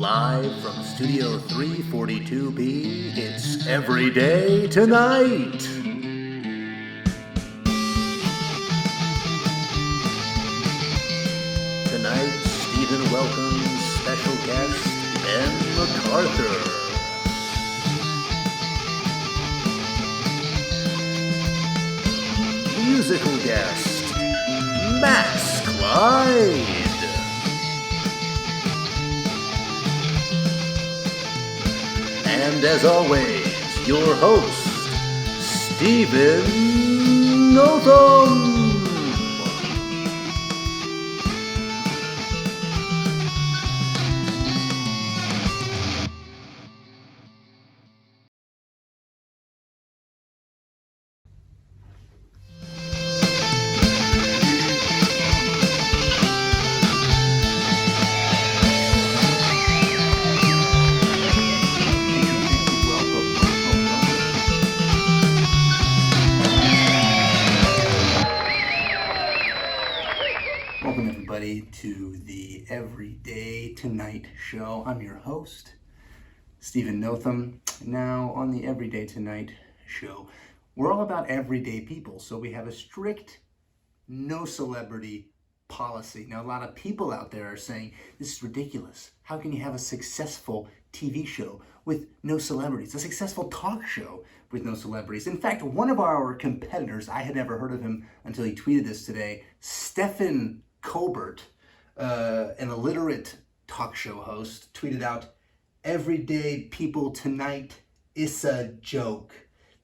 Live from Studio 342B, it's Everyday Tonight. Tonight, Stephen welcomes special guest Ben MacArthur. Musical guest, Max Clyde. And as always, your host, Stephen Nothum. Welcome everybody to the Everyday Tonight show. I'm your host, Stephen Nothum. Now on the Everyday Tonight show, we're all about everyday people. So we have a strict no celebrity policy. Now a lot of people out there are saying, this is ridiculous. How can you have a successful TV show with no celebrities? A successful talk show with no celebrities? In fact, one of our competitors, I had never heard of him until he tweeted this today, Stephen Colbert, an illiterate talk show host, tweeted out, "Everyday people tonight is a joke.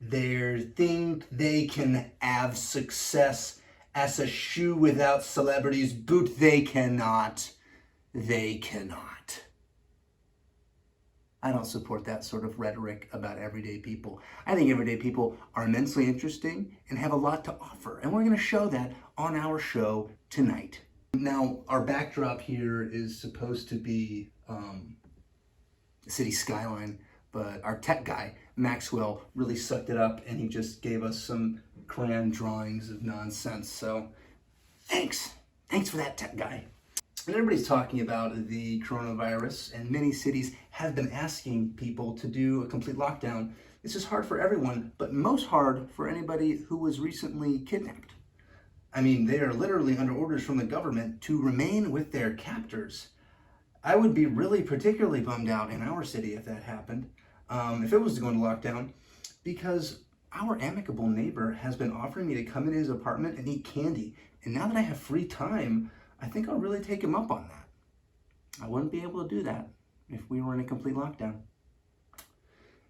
They think they can have success as a shoe without celebrities, but they cannot. They cannot." I don't support that sort of rhetoric about everyday people. I think everyday people are immensely interesting and have a lot to offer. And we're going to show that on our show tonight. Now, our backdrop here is supposed to be the city skyline, but our tech guy, Maxwell, really sucked it up and he just gave us some crayon drawings of nonsense. So thanks for that, tech guy. And everybody's talking about the coronavirus, and many cities have been asking people to do a complete lockdown. This is hard for everyone, but most hard for anybody who was recently kidnapped. I mean, they are literally under orders from the government to remain with their captors. I would be really particularly bummed out in our city if that happened, if it was to go into lockdown, because our amicable neighbor has been offering me to come in his apartment and eat candy. And now that I have free time, I think I'll really take him up on that. I wouldn't be able to do that if we were in a complete lockdown.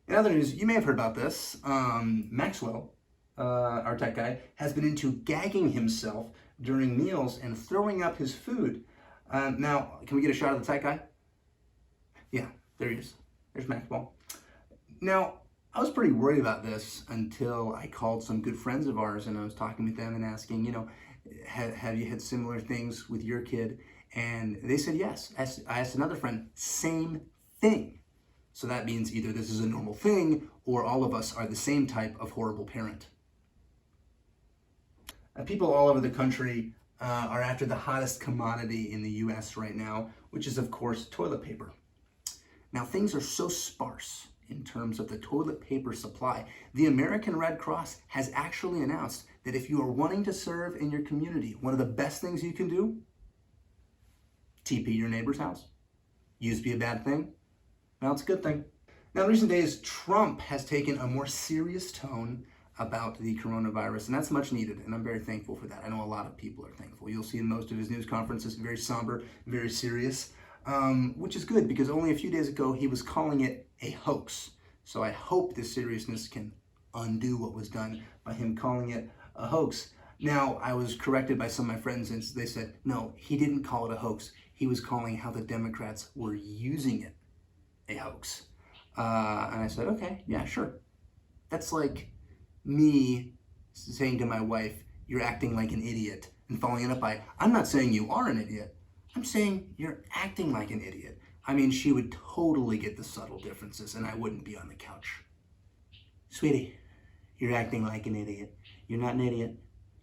In other news, you may have heard about this. Maxwell, our tech guy, has been into gagging himself during meals and throwing up his food. Now, can we get a shot of the tech guy? Yeah, there he is. There's Maxwell. Now, I was pretty worried about this until I called some good friends of ours and I was talking with them and asking, have you had similar things with your kid? And they said yes. I asked another friend, same thing. So that means either this is a normal thing or all of us are the same type of horrible parent. People all over the country are after the hottest commodity in the US right now, which is of course toilet paper. Now things are so sparse in terms of the toilet paper supply. The American Red Cross has actually announced that if you are wanting to serve in your community, one of the best things you can do, TP your neighbor's house. Used to be a bad thing. Now it's a good thing. Now in recent days, Trump has taken a more serious tone about the coronavirus, and that's much needed, and I'm very thankful for that. I know a lot of people are thankful. You'll see in most of his news conferences, very somber, very serious, which is good because only a few days ago he was calling it a hoax. So I hope this seriousness can undo what was done by him calling it a hoax. Now, I was corrected by some of my friends and they said, no, he didn't call it a hoax. He was calling how the Democrats were using it a hoax. And I said, okay, yeah, sure. That's like me saying to my wife, you're acting like an idiot, and following it up by, I'm not saying you are an idiot. I'm saying you're acting like an idiot. I mean, she would totally get the subtle differences and I wouldn't be on the couch. Sweetie, you're acting like an idiot. You're not an idiot.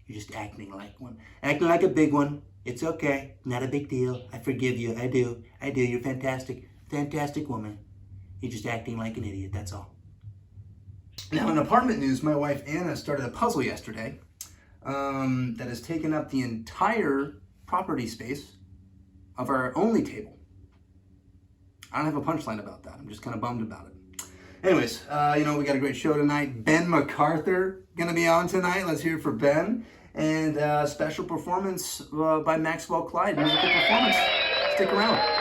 You're just acting like one. Acting like a big one. It's okay. Not a big deal. I forgive you. I do. You're fantastic. fantastic woman. You're just acting like an idiot, that's all. Now, in apartment news, my wife Anna started a puzzle yesterday that has taken up the entire property space of our only table. I don't have a punchline about that. I'm just kind of bummed about it. Anyways, we got a great show tonight. Ben MacArthur going to be on tonight. Let's hear it for Ben. And special performance by Maxwell Clyde. Musical performance. Stick around.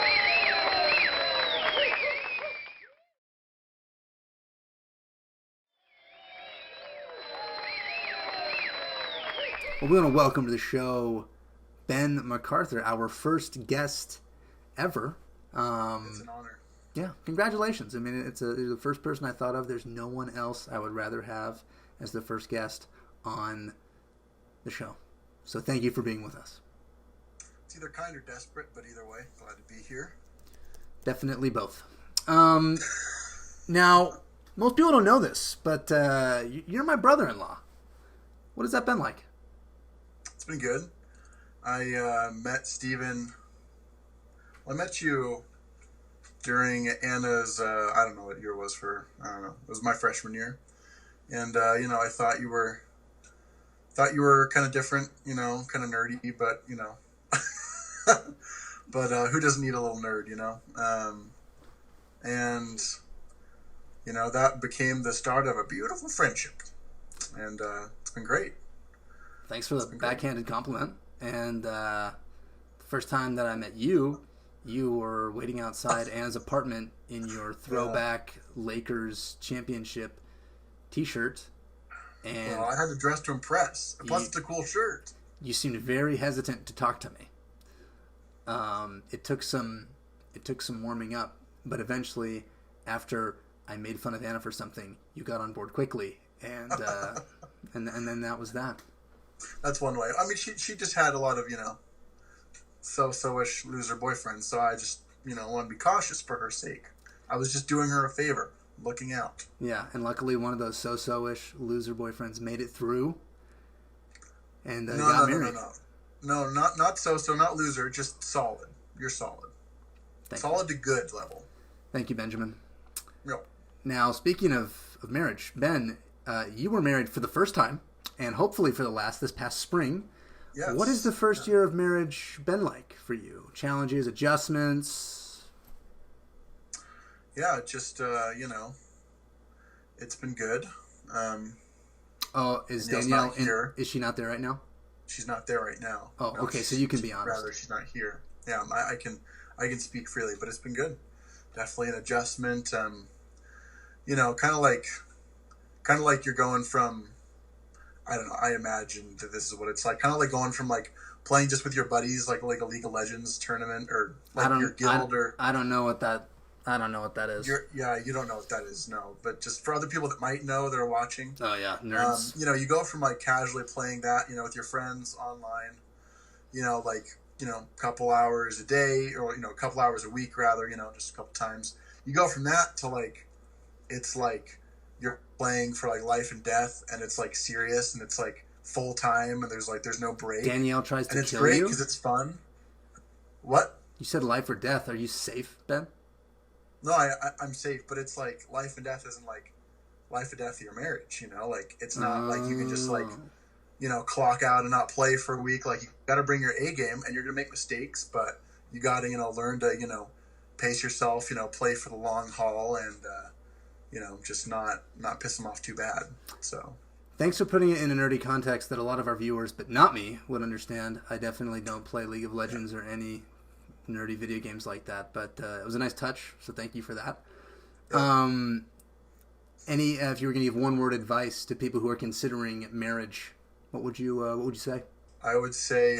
Well, we want to welcome to the show Ben MacArthur, our first guest ever. It's an honor. Yeah, congratulations. I mean, it's the first person I thought of. There's no one else I would rather have as the first guest on the show. So thank you for being with us. It's either kind or desperate, but either way, glad to be here. Definitely both. Now, most people don't know this, but you're my brother-in-law. What has that been like? It's been good. I met Steven. Well, I met you during Anna's, I don't know what year it was for, I don't know. It was my freshman year. And, I thought you were kind of different, kind of nerdy, but, but who doesn't need a little nerd, and, that became the start of a beautiful friendship. And it's been great. Thanks for the backhanded compliment. And the first time that I met you, you were waiting outside Anna's apartment in your throwback Lakers championship t-shirt. And I had to dress to impress. Plus, it's a cool shirt. You seemed very hesitant to talk to me. It took some warming up, but eventually, after I made fun of Anna for something, you got on board quickly, and and then that was that. That's one way. I mean, she just had a lot of so-ish loser boyfriends, so I just want to be cautious for her sake. I was just doing her a favor. Looking out. Yeah, and luckily one of those so-ish loser boyfriends made it through and got married. No, not so, not loser, just solid. You're solid. Solid to good level. Thank you, Benjamin. Yep. Now, speaking of marriage, Ben, you were married for the first time, and hopefully for the last this past spring. Yes. What has the first year of marriage been like for you? Challenges, adjustments? Yeah, just, it's been good. Is Danielle here? Is she not there right now? She's not there right now. Oh, no, okay, so you can be honest. Rather, she's not here. Yeah, I can speak freely, but it's been good. Definitely an adjustment. Kind of like you're going from, I don't know, I imagine that this is what it's like. Kind of like going from like playing just with your buddies, like a League of Legends tournament, or like your guild, or I don't know what that is. You don't know what that is, no. But just for other people that might know that are watching. Oh, yeah, nerds. You go from, like, casually playing that, with your friends online, a couple hours a day, or, a couple hours a week, rather, just a couple times. You go from that to, like, it's, like, you're playing for, like, life and death, and it's, like, serious, and it's, like, full-time, and there's no break. Danielle tries to kill you? And it's great because it's fun. What? You said life or death. Are you safe, Ben? No, I'm safe, but it's like life and death isn't like life and death of your marriage, Like it's not like you can just like, clock out and not play for a week. Like you got to bring your A game, and you're gonna make mistakes, but you got to learn to pace yourself, play for the long haul, and just not piss them off too bad. So. Thanks for putting it in a nerdy context that a lot of our viewers, but not me, would understand. I definitely don't play League of Legends or any nerdy video games like that, but it was a nice touch, so thank you for that. If you were going to give one word advice to people who are considering marriage, what would you say? I would say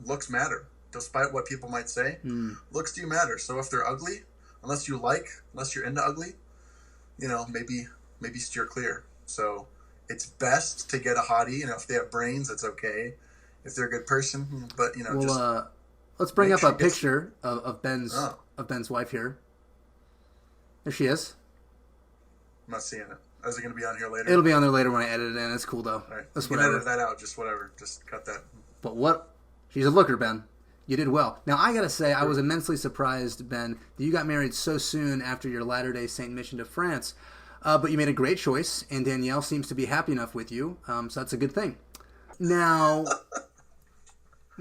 looks matter, despite what people might say. Looks do matter. So if they're ugly, unless you're into ugly, maybe steer clear. So it's best to get a hottie, if they have brains, that's okay. If they're a good person, but let's bring up a picture of Ben's wife here. There she is. I'm not seeing it. Is it going to be on here later? It'll be on there later when I edit it in. It's cool though. All right. That's whatever. Edit that out. Just whatever. Just cut that. But what? She's a looker, Ben. You did well. Now, I got to say, I was immensely surprised, Ben, that you got married so soon after your Latter-day Saint mission to France. But you made a great choice, and Danielle seems to be happy enough with you, so that's a good thing. Now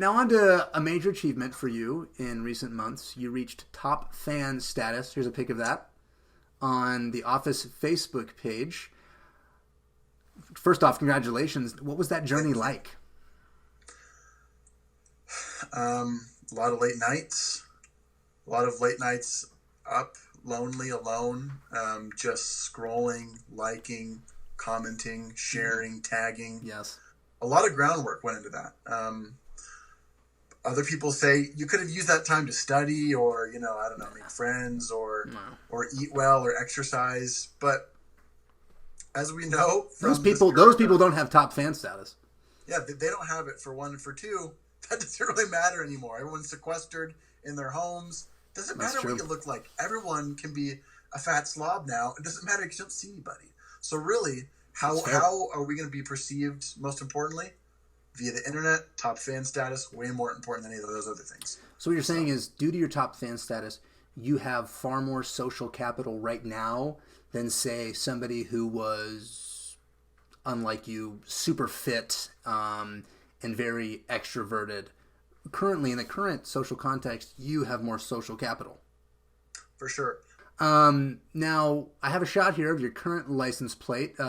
on to a major achievement for you in recent months. You reached top fan status. Here's a pic of that on the Office Facebook page. First off, congratulations. What was that journey like? A lot of late nights. A lot of late nights up, lonely, alone, just scrolling, liking, commenting, sharing, tagging. Yes. A lot of groundwork went into that. Other people say you could have used that time to study or, I don't know, make friends or eat well or exercise. But as we know, those people don't have top fan status. Yeah, they don't have it, for one. And for two, that doesn't really matter anymore. Everyone's sequestered in their homes. Doesn't matter what you look like. Everyone can be a fat slob now. It doesn't matter because you don't see anybody. So really, how are we going to be perceived, most importantly? Via the internet, top fan status, way more important than any of those other things. So what you're saying is, due to your top fan status, you have far more social capital right now than, say, somebody who was, unlike you, super fit and very extroverted. Currently, in the current social context, you have more social capital. For sure. Now, I have a shot here of your current license plate.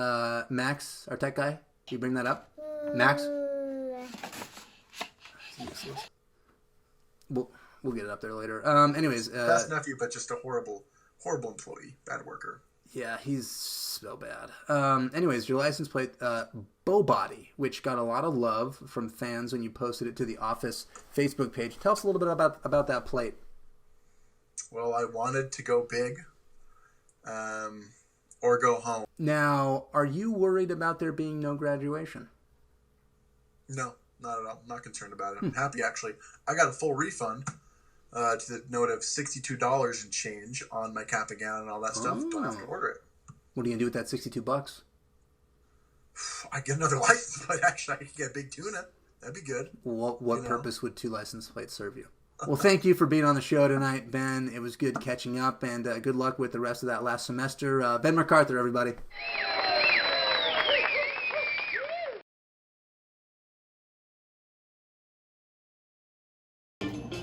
Max, our tech guy, can you bring that up? Max? We'll get it up there later. Anyways. Best nephew, but just a horrible employee. Bad worker. Yeah, he's so bad. Anyways, your license plate, Bow Body, which got a lot of love from fans when you posted it to the Office Facebook page. Tell us a little bit about that plate. Well, I wanted to go big or go home. Now, are you worried about there being no graduation? No, not at all. I'm not concerned about it. I'm happy, actually. I got a full refund to the note of $62 and change on my cap and gown and all that stuff. Don't have to order it. What are you going to do with that $62? I get another license plate. Actually, I could get a big tuna. That'd be good. What purpose would 2 license plates serve you? Well, thank you for being on the show tonight, Ben. It was good catching up, and good luck with the rest of that last semester. Ben MacArthur, everybody.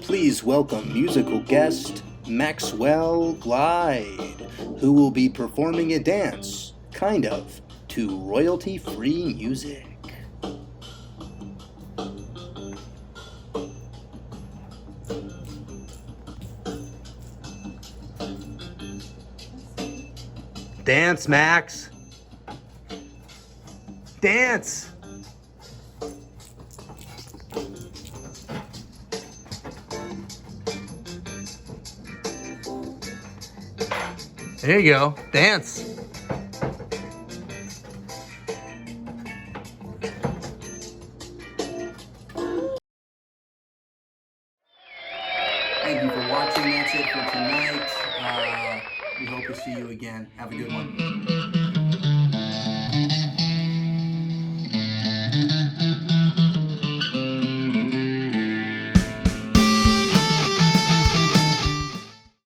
Please welcome musical guest Maxwell Glide, who will be performing a dance, kind of, to royalty-free music. Dance, Max. Dance. There you go. Dance. Thank you for watching. That's it for tonight. We hope to see you again. Have a good one.